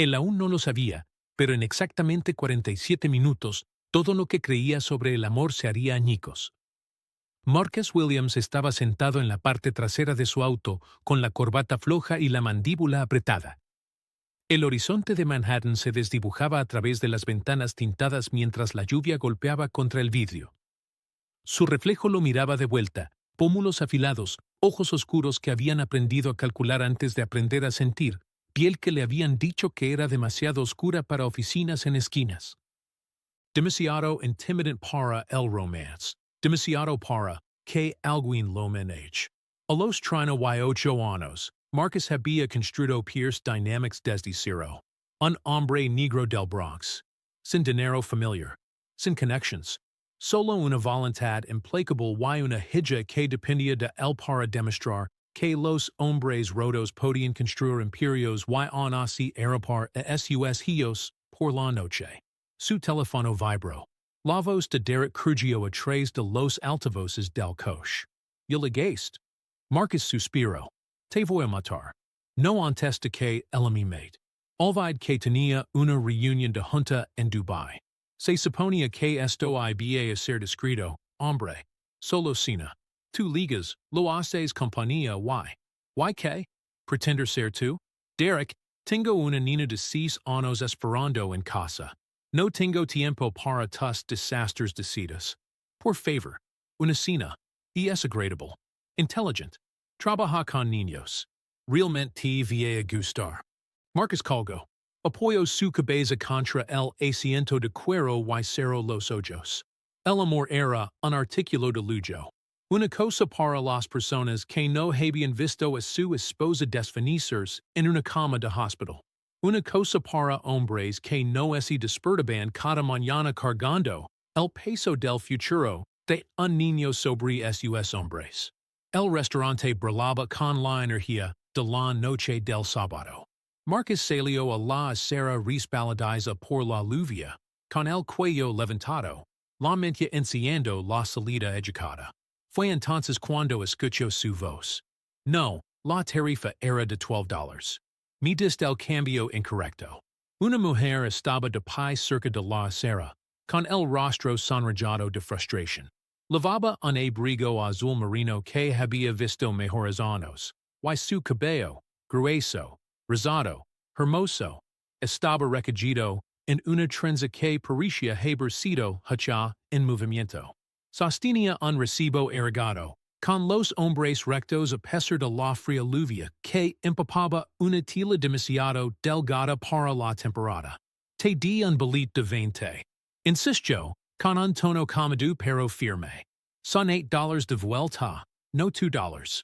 Él aún no lo sabía, pero en exactamente 47 minutos, todo lo que creía sobre el amor se haría añicos. Marcus Williams estaba sentado en la parte trasera de su auto, con la corbata floja y la mandíbula apretada. El horizonte de Manhattan se desdibujaba a través de las ventanas tintadas mientras la lluvia golpeaba contra el vidrio. Su reflejo lo miraba de vuelta, pómulos afilados, ojos oscuros que habían aprendido a calcular antes de aprender a sentir, piel que le habían dicho que era demasiado oscura para oficinas en esquinas. Demasiado intimidant para el romance. Demasiado para que alguien lo maneje. A los 38 años, Marcus había construido Pierce Dynamics desde cero. Un hombre negro del Bronx. Sin dinero familiar. Sin connections. Solo una voluntad implacable y una hija que dependía de él para demostrar que los hombres rotos podían construir imperios y aún así atrapar a sus hijos por la noche. Su teléfono vibró. La voz de Derek Cruggio a través de los altavoces del coche. Y le gaste. Marcus suspiró. Te voy a matar. No antes de que él me mate. Olvidé que tenía una reunión de junta en Dubai. Se suponía que esto iba a ser discreto, hombre. Solo cena. Tú ligas, lo haces compañía y qué? Pretender ser tú? Derek, tengo una niña de 6 años esperando en casa. No tengo tiempo para tus desastres de citas. Por favor, una cena. Y es agradable. Intelligent. Trabaja con niños. Realmente te va a gustar. Marcus colgó. Apoyó su cabeza contra el asiento de cuero y cerró los ojos. El amor era un artículo de lujo. Una cosa para las personas que no habían visto a su esposa desvanecerse en una cama de hospital. Una cosa para hombres que no se despertaban cada mañana cargando el peso del futuro de un niño sobre sus hombres. El restaurante brillaba con la energía de la noche del sábado. Marcus salió a la acera resbaladiza por la lluvia, con el cuello levantado, la mente enciendo la salida educada. Fue entonces cuando escuchó su voz. No, la tarifa era de $12. Mitas del cambio incorrecto. Una mujer estaba de pie cerca de la acera, con el rostro sonrojado de frustración. Lavaba un abrigo azul marino que había visto mejores años, y su cabello, grueso, rosado, hermoso, estaba recogido en una trenza que parecía haber sido hecha en movimiento. Sostenía un recibo erigado, con los hombres rectos a pesar de la fría lluvia que empapaba una tela demasiado delgada para la temporada. Te di un billet de 20. Insistió, con un tono cómodo pero firme. Son $8 de vuelta, no $2.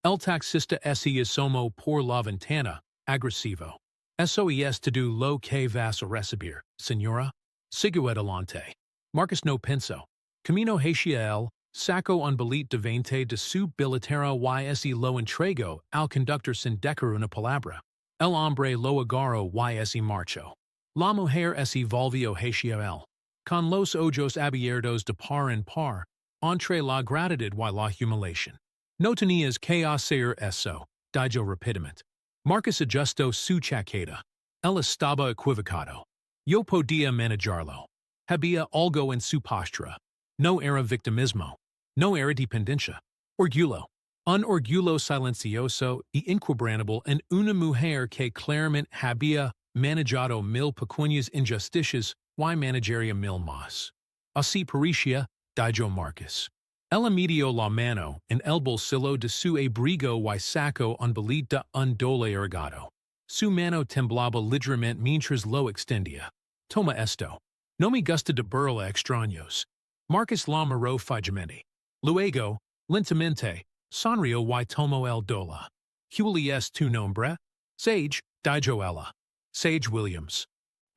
El taxista se asomó por la ventana, agresivo. Eso es todo lo que vas a recibir, señora. Sigo adelante. Marcus no pensó. Camino hacia él, sacó un billet de 20 de su billetera y se lo entregó al conductor sin decir una palabra. El hombre lo agarró y se marchó. La mujer se volvió hacia él. Con los ojos abiertos de par en par, entre la gratitud y la humiliación. No tenías que hacer eso, dijo rápidamente. Marcus ajustó su chaqueta. Él estaba equivocado. Yo podía manejarlo. Había algo en su postura. No era victimismo. No era dependencia. Orgullo. Un orgullo silencioso y inquebrantable en una mujer que claramente había manejado 1000 pequeñas injusticias y managería 1000 más. Así parecía, dijo Marcus. Él metió la mano en el bolsillo de su abrigo y sacó un billet de $1 erigado. Su mano temblaba ligeramente mientras lo extendía. Toma esto. No me gusta de burla a extraños. Marcus la miró fijamente. Luego, lentamente, sonrió y tomó el $1. ¿Cuál es tu nombre? Sage, dijo ella. Sage Williams.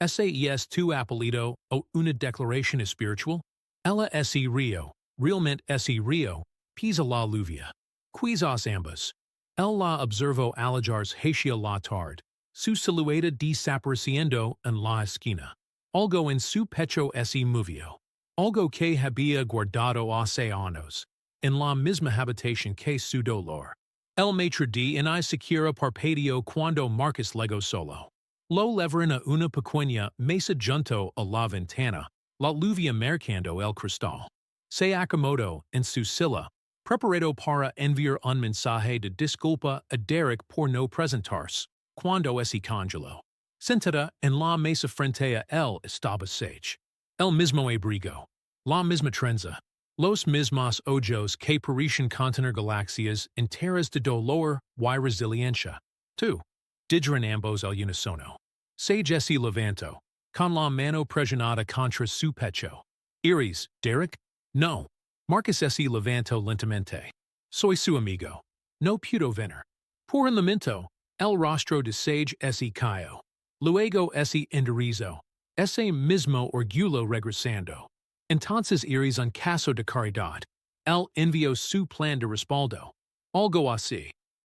¿Ese es tu apellido o una declaración espiritual? Ella se rió. Realmente ese río, pisa la lluvia. Quizás ambas. Él la observó alejarse hacia la tarde, su silueta desapareciendo en la esquina. Algo en su pecho se movió. Algo que había guardado hace años, en la misma habitación que su dolor. El maitre d' en siquiera parpadeó cuando Marcus llegó solo. Lo leverina una pequeña mesa junto a la ventana, la lluvia mercando el cristal. Se acomodo en su silla, preparado para enviar un mensaje de disculpa a Derek por no presentarse, cuando ese congelo. Sentada en la mesa frente a él estaba Sage. El mismo abrigo. La misma trenza. Los mismos ojos que parecen contener galaxias enteras de dolor y resiliencia. 2. Dijeron ambos al unisono. Sage se levantó, con la mano presionada contra su pecho. ¿Iris, Derek? No. Marcus se levantó lentamente. Soy su amigo. No puedo venir. Por un momento, el rostro de Sage se cayó. Luego se enderezó. Ese mismo orgullo regresando. Entonces Iris un caso de caridad. Él envió su plan de respaldo. Algo así.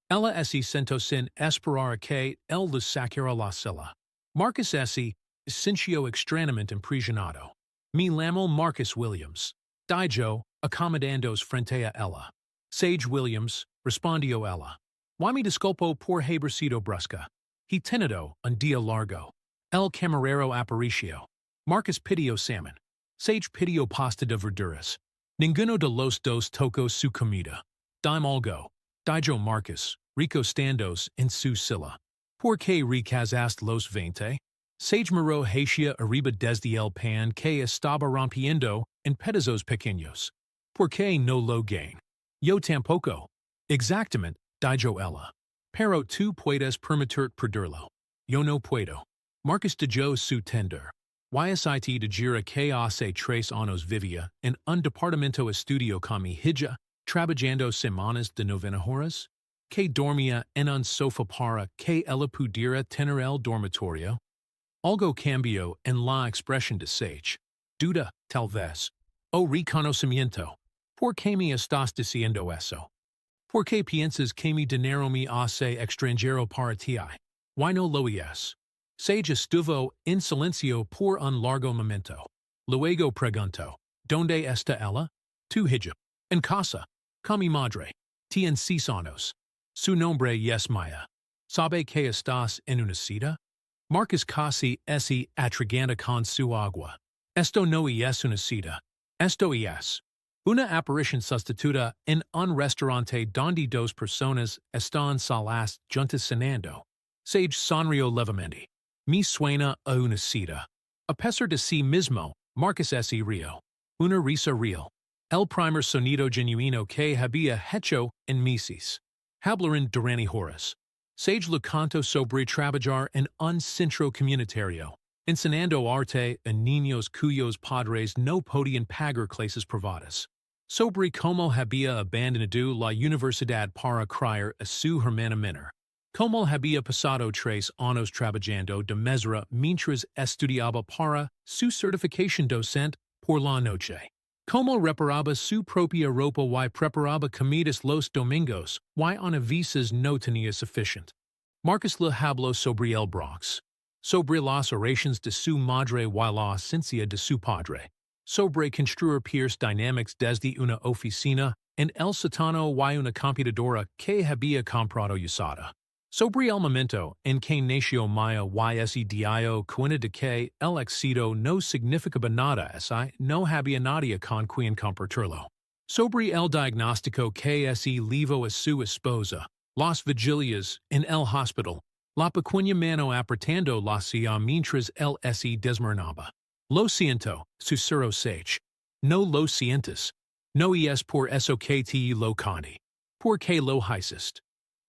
Ella se sentó sin esperar que él le sacara la cela. Marcus se sintió extrañamente impresionado. Me llamo Marcus Williams. Dijo, acomodándose frente a ella. Sage Williams, respondió ella. Y me disculpo por haber sido brusca. He tenido un día largo. El camarero aparicio. Marcus pidió salmon. Sage pidió pasta de verduras. Ninguno de los dos tocó su comida. Dime algo. Dijo Marcus, recostandos en su silla. ¿Por qué recasaste los 20? Sage miró hacia arriba desde el pan que estaba rompiendo en pedazos pequeños. ¿Por qué no lo gain? Yo tampoco. Exactamente, dijo ella. Pero tú puedes permitir perderlo. Yo no puedo. Marcus dijo su tender. YSIT de gira que hace 3 años vivía en un departamento estudio con mi hija, trabajando semanas de 90 horas, que dormía en un sofá para que ella pudiera tener el dormitorio. Algo cambió en la expresión de Sage. Duda, tal vez. O reconocimiento. ¿Por qué me estás diciendo eso? ¿Por qué piensas que mi dinero me hace extranjero para ti? Why no lo es? Sage estuvo en silencio por un largo momento. Luego preguntó, ¿Dónde está ella? Tu hija. En casa. Con mi madre. Tiene 6 años. Su nombre es Maya. ¿Sabe que estás en una cita? Marcus casi se atraganta con su agua. Esto no es una cita. Esto es una aparición sustituta en un restaurante donde 2 personas están solas juntas cenando. Sage sonrió levemente. Me suena a una cita. A pesar de sí mismo, Marcus se rió. Una risa real. El primer sonido genuino que había hecho en meses. Hablaron durante horas. Sage le contó sobre trabajar en un centro comunitario, enseñando arte a niños cuyos padres no podían pagar clases privadas. Sobre cómo había abandonado la universidad para criar a su hermana menor. Cómo había pasado 3 años trabajando de mesura mientras estudiaba para su certificación docente por la noche. Cómo reparaba su propia ropa y preparaba comidas los domingos y a veces no tenía suficiente. Marcus le habló sobre el Bronx. Sobre las oraciones de su madre y la ausencia de su padre. Sobre construir Pierce Dynamics desde una oficina en el sótano y una computadora que había comprado usada. Sobre el momento en que nació Maya y ese dio cuenta de que el éxito no significaba nada no había nadie con quien compartirlo. Sobre el diagnóstico que se levo a su esposa, las vigilias en el hospital, la pequeña mano apretando la silla mientras él se desmoronaba. Lo siento, susurró Sage. No lo sientes. No es por eso que te lo conté. ¿Por qué lo hiciste?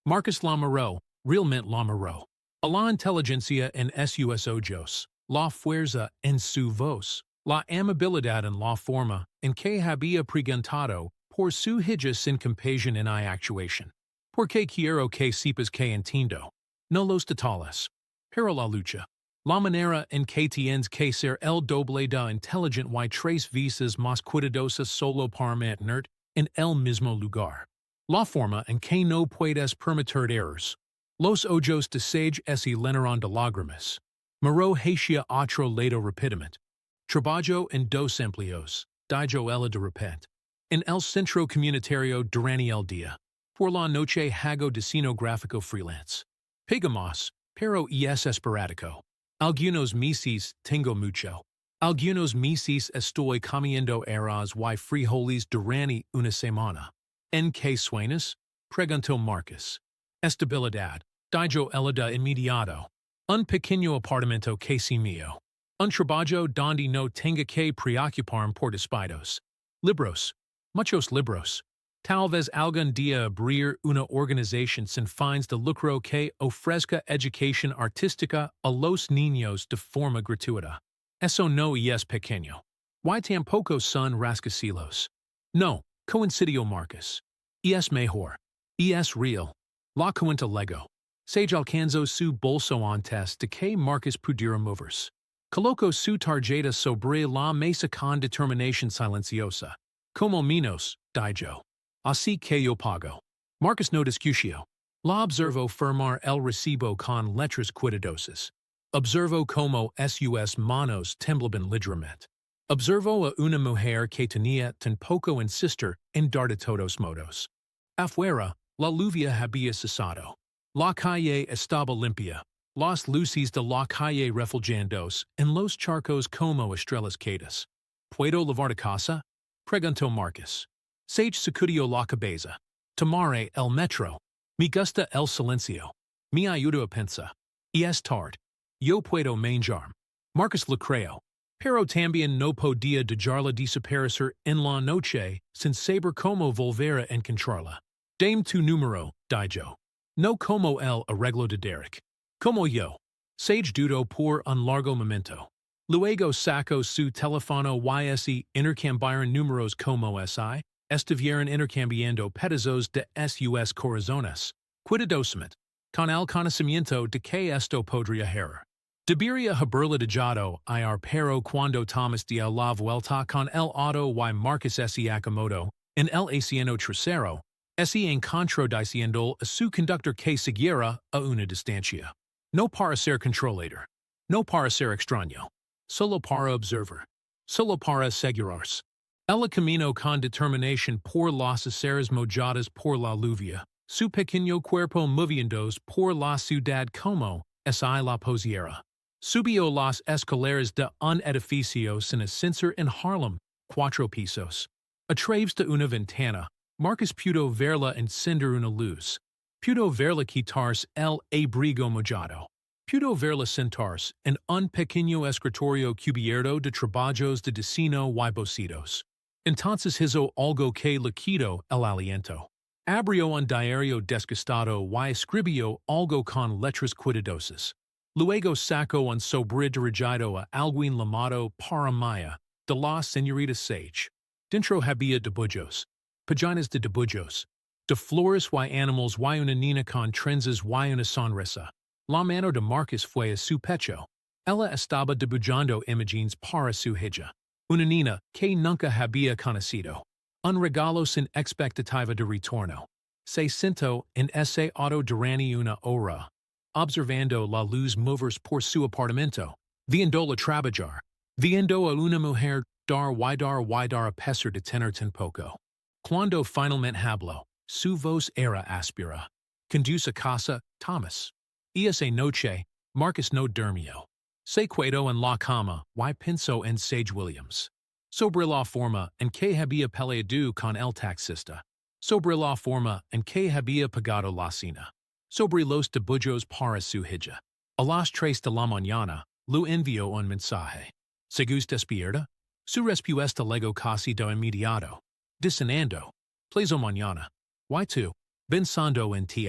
Marcus la miró. Realmente la miró. A la inteligencia en sus ojos, la fuerza en su voz, la amabilidad en la forma en que había preguntado por su hija sin compasión en actuación. Porque quiero que sepas que entiendo. No los detalles. Pero la lucha. La manera en que tienes que ser el doble de inteligente y 3 veces más cuidadosa solo para mantenerte en el mismo lugar. La forma en que no puedes permitir errores. Los ojos de Sage se llenaron de lágrimas. Miró hacia otro lado rápidamente. Trabajo en 2 empleos, dijo ella de repente. En el centro comunitario durante el día. Por la noche hago diseño gráfico freelance. Pagamos, pero es esporádico. Algunos meses tengo mucho. Algunos meses estoy comiendo eras y frijoles durante una semana. ¿En qué sueñas? Preguntó Marcus. Estabilidad. Dijo ella de inmediato. Un pequeño apartamento casi mío. Un trabajo donde no tenga que preocuparme por despidos. Libros. Muchos libros. Tal vez algún día abrir una organización sin fines de lucro que ofrezca educación artística a los niños de forma gratuita. Eso no es pequeño. Y tampoco son rascacielos. No, coincidió Marcus. Es mejor. Es real. La cuenta Lego. Sage alcanzó su bolso antes de que Marcus pudiera moverse. Colocó su tarjeta sobre la mesa con determinación silenciosa. Como menos, dijo. Así que yo pago. Marcus no discutió. La observó firmar el recibo con letras cuidadosas. Observó como sus manos temblaban ligeramente. Observó a una mujer que tenía tan poco insistir en dar de todos modos. Afuera, la lluvia había cesado. La calle estaba limpia. Las luces de la calle refulgendos en los charcos como estrellas quedas. ¿Puedo lavar de casa? Preguntó Marcus. Sage sacudió la cabeza. Tomare el metro. Me gusta el silencio. Me ayuda a pensar. Es tarde. Yo puedo manjar. Marcus lo creo. Pero también no podía dejarla desaparecer en la noche sin saber cómo volver a encontrarla. Dame tu número, dijo. No como el arreglo de Derek. Como yo. Sage dudó por un largo momento. Luego sacó su teléfono y intercambiaron números como si estuvieran intercambiando pedazos de sus corazones. Cuidadosamente. Con el conocimiento de que esto podría errar. Debería haberla dejado ir pero cuando Thomas dio la vuelta con el auto y Marcus se acomodó en el asiento trasero, se encontró diciendo a su conductor que siguiera a una distancia. No para ser controlador. No para ser extraño. Solo para observar. Solo para asegurarse. El camino con determinación por las aceras mojadas por la lluvia. Su pequeño cuerpo moviéndose por la ciudad como si la pusiera. Subió las escaleras de un edificio sin ascensor en Harlem, 4 pisos. A través de una ventana, Marcus pudo verla encender una luz. Pudo verla quitarse el abrigo mojado. Pudo verla sentarse en un pequeño escritorio cubierto de trabajos de diseño y bocitos. Entonces hizo algo que le quitó el aliento. Abrió un diario desgastado y escribió algo con letras cuidadosas. Luego sacó un sobre dirigido a alguien llamado para Maya, de la señorita Sage. Dentro había dibujos. Páginas de dibujos. De flores y animals y una niña con trenzas y una sonrisa. La mano de Marcus fue a su pecho. Ella estaba dibujando imágenes para su hija. Una niña que nunca había conocido. Un regalo sin expectativa de retorno. Se sentó en ese auto durante una hora, observando la luz moverse por su apartamento, viéndola trabajar, viendo a una mujer dar a pesar de tener tan poco. Cuando finalmente habló, su voz era áspera. Conduce a casa, Thomas. Esa noche, Marcus no durmió. Se quedó en la cama y pensó en Sage Williams. Sobre la forma en que había peleado con el taxista. Sobre la forma en que había pagado la cena. Sobre los dibujos para su hija. A las 3 de la mañana, le envió un mensaje. ¿Seguís despierta? Su respuesta llegó casi de inmediato. Dicenando. Please mañana. Y tú, pensando en ti.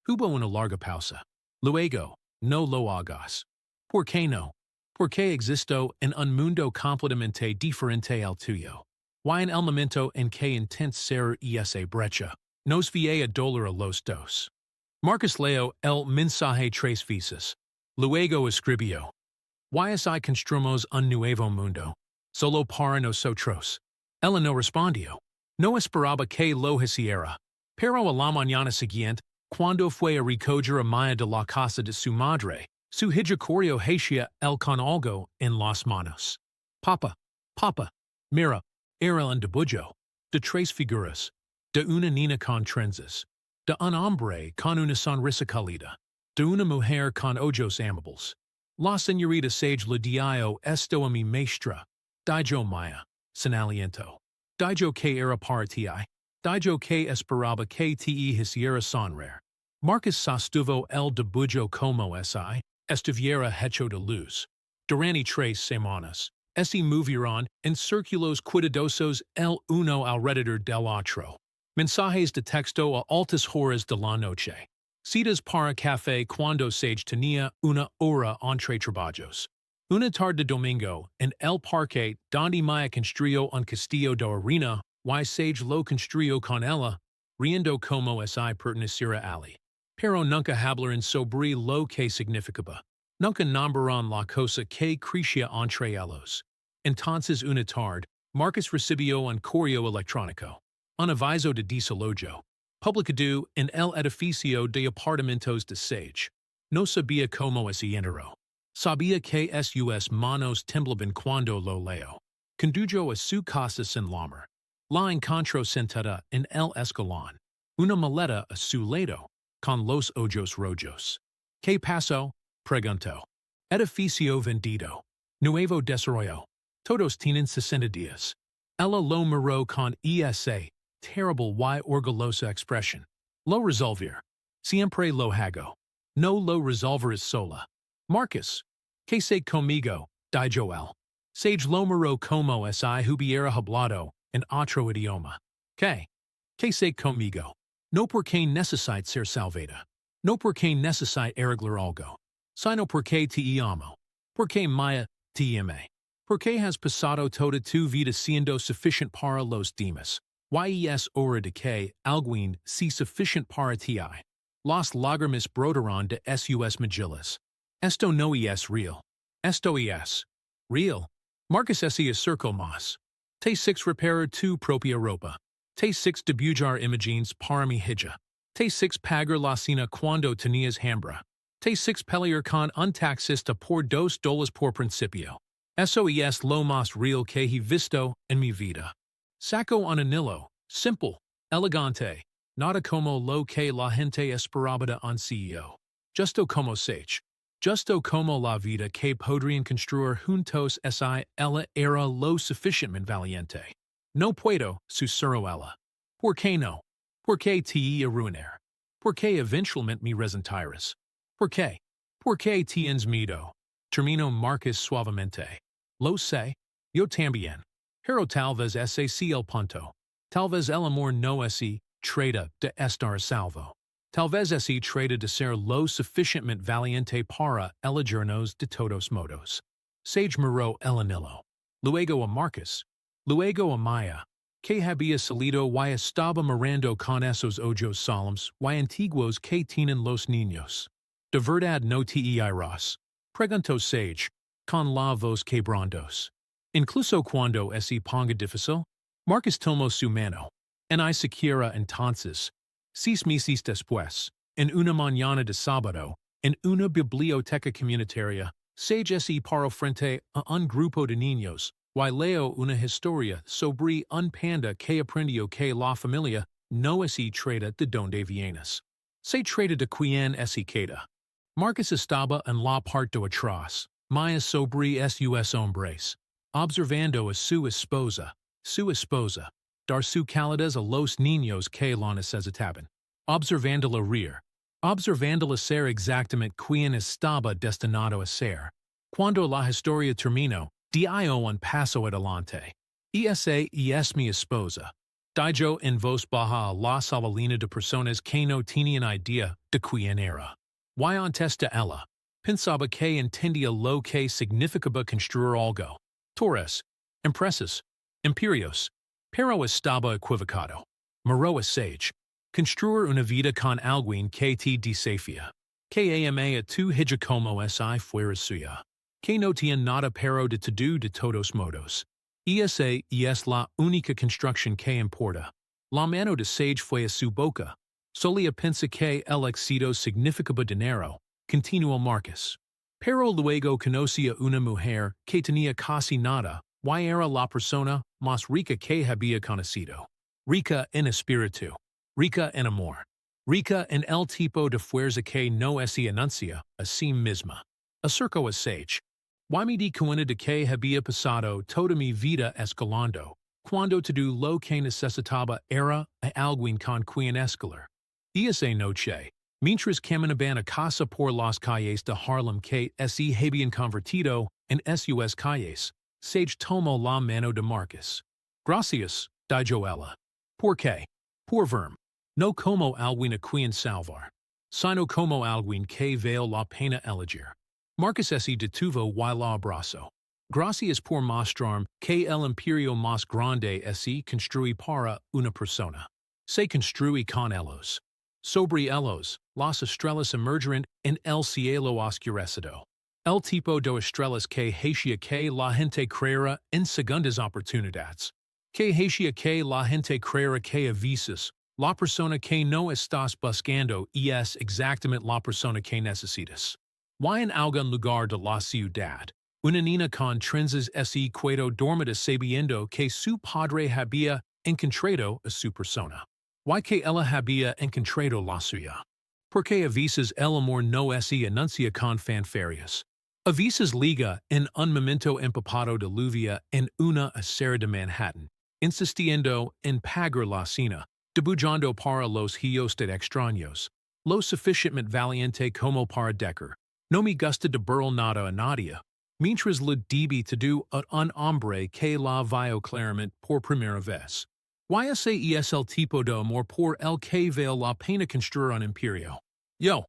Hubo una larga pausa. Luego, no lo hagas. ¿Por qué no? Porque existo en un mundo completamente diferente al tuyo. Y en el momento en que intento ser esa brecha, nos vie a dolor a los dos. Marcus leo el mensaje 3 veces. Luego escribió. Y así construimos un nuevo mundo. Solo para nosotros. Ella no respondió. No esperaba que lo hiciera. Pero a la mañana siguiente, cuando fue a recoger a Maya de la casa de su madre, su hija corrió hacia él con algo en las manos. Papa, mira, era un dibujo, de 3 figuras, de una niña con trenzas, de un hombre con una sonrisa cálida, de una mujer con ojos amables. La señorita sage le dio esto a mi maestra. Dijo maya, sin aliento. Dijo que era para ti. Dijo que esperaba que te hiciera sonreír. Marcus sostuvo el debullo como si estuviera hecho de luz. Durante 3 semanas, ese movieron en círculos cuidadosos el uno alrededor del otro. Mensajes de texto a altas horas de la noche. Citas para café cuando Sage tenía una hora entre trabajos. Una tarde domingo, en el parque donde Maya construyó un castillo de arena, y Sage lo construyó con ella, riendo como si perteneciera a Ali. Pero nunca hablaron sobre lo que significaba. Nunca nombraron la cosa que crecía entre ellos. Entonces una tarde, Marcus recibió un correo electrónico. Un aviso de desalojo. Publicado en el edificio de apartamentos de Sage. No sabía cómo se enteró. Sabía que sus manos temblaban cuando lo leo. Condujo a su casa sin lamer. La encontró sentada en el escalón. Una maleta a su lado, con los ojos rojos. ¿Qué pasó? Preguntó. Edificio vendido. Nuevo desarrollo. Todos tienen 60 días. Ella lo miró con esa terrible y orgullosa expresión. Lo resolver. Siempre lo hago. No lo resolverás sola. Marcus. ¿Qué sé conmigo? Dijo él. Sage lo miró como si hubiera hablado en otro idioma. ¿Qué sé conmigo? No porque necesite ser salvada. No porque necesite arreglar algo. Sino porque te amo. Porque Maya te ame. Porque has pasado toda tu vida siendo suficient para los demás. Y es hora de que alguien sea sufficient para ti. Las lágrimas brotaron de sus mejillas. Esto no es real. Esto es real. Marcus se acercó más. T6 repara tu propia ropa. T6 dibujar imágenes para mi hija. T6 pagar la cena cuando tenías hambre. T6 pelear con un taxista por $2 por principio. Eso es lo más real que he visto en mi vida. Saco un anillo, simple, elegante, nada como lo que la gente esperaba de un CEO. Justo como Sage. Justo como la vida que podrían construir juntos ella era lo suficientemente valiente. No puedo, susurró ella. ¿Por qué no? ¿Por qué te arruinar? ¿Por qué eventualmente me resentirás? ¿Por qué? ¿Por qué tienes miedo? Terminó Marcus suavemente. Lo sé. Yo también. Pero tal vez ese sea el punto. Tal vez el amor no se trata de estar a salvo. Tal vez se trata de ser lo suficientemente valiente para elegirnos de todos modos. Sage miró el anillo. Luego a Marcus. Luego a Maya. Que había salido y estaba mirando con esos ojos solemnes y antiguos que tienen los niños. ¿De verdad no te irás? Preguntó Sage, con la voz quebrantos. Incluso cuando se ponga difícil, Marcus tomó su mano. En siquiera entonces. 6 meses después, en una mañana de sábado, en una biblioteca comunitaria, Sage se paró frente a un grupo de niños, y leo una historia sobre un panda que aprendió que la familia no se trata de donde vienes. Se trata de quien se queda. Marcus estaba en la parte de atrás, Maya sobre sus hombres, observando a su esposa, dar su calidez a los niños que la necesitaban, observándola reír, observándola ser exactamente quien estaba destinado a ser. Cuando la historia terminó, dio un paso adelante. Esa es mi esposa. Dijo en voz baja a la sabalina de personas que no tenían idea de quién era. Y antes de ella, pensaba que entendía lo que significaba construir algo. Torres, empresas, imperios. Pero estaba equivocado. Miró a Sage. Construir una vida con alguien que te desafía. Que ama a tu hija como si fuera suya. Que no tiene nada pero de todo de todos modos. Esa es la única construcción que importa. La mano de Sage fue a su boca. Solía pensar que el éxito significaba dinero, continuó Marcus. Pero luego conocía una mujer que tenía casi nada, y era la persona más rica que había conocido. Rica en espíritu. Rica en amor. Rica en el tipo de fuerza que no se anuncia a sí misma. Acerco sage. Y me di cuenta de que había pasado toda mi vida escalando, cuando todo lo que necesitaba era alguien con quien escalar. Y esa noche, mientras caminaban a casa por las calles de Harlem que se habían convertido en sus calles, Sage tomó la mano de Marcus. Gracias, dijo ella. ¿Por qué? Por verme. No como alguien a quien salvar, sino como alguien que vale la pena elegir. Marcus se detuvo y la abrazó. Gracias por mostrarme que el imperio más grande se construye para una persona. Se construye con ellos. Sobre ellos, las estrellas emergirán en el cielo oscurecido. El tipo de estrellas que hacía que la gente creera en segundas oportunidades. Que hacía que la gente creera que a veces, la persona que no estás buscando es exactamente la persona que necesitas. Y en algún lugar de la ciudad, una niña con trenzas se quedó dormida sabiendo que su padre había encontrado a su persona. Y que ella había encontrado la suya. Porque a veces el amor no se anuncia con fanfarias. A veces liga en un momento empapado de lluvia en una acera de Manhattan, insistiendo en pagar la cena, debujando para los hijos de extraños, lo suficientemente valiente como para decker. No me gusta de burl nada a nadie, mientras lo dibi to do a un hombre que la vio claramente por primera vez. Y ese es el tipo de amor por el que vale la pena construir un imperio. Yo,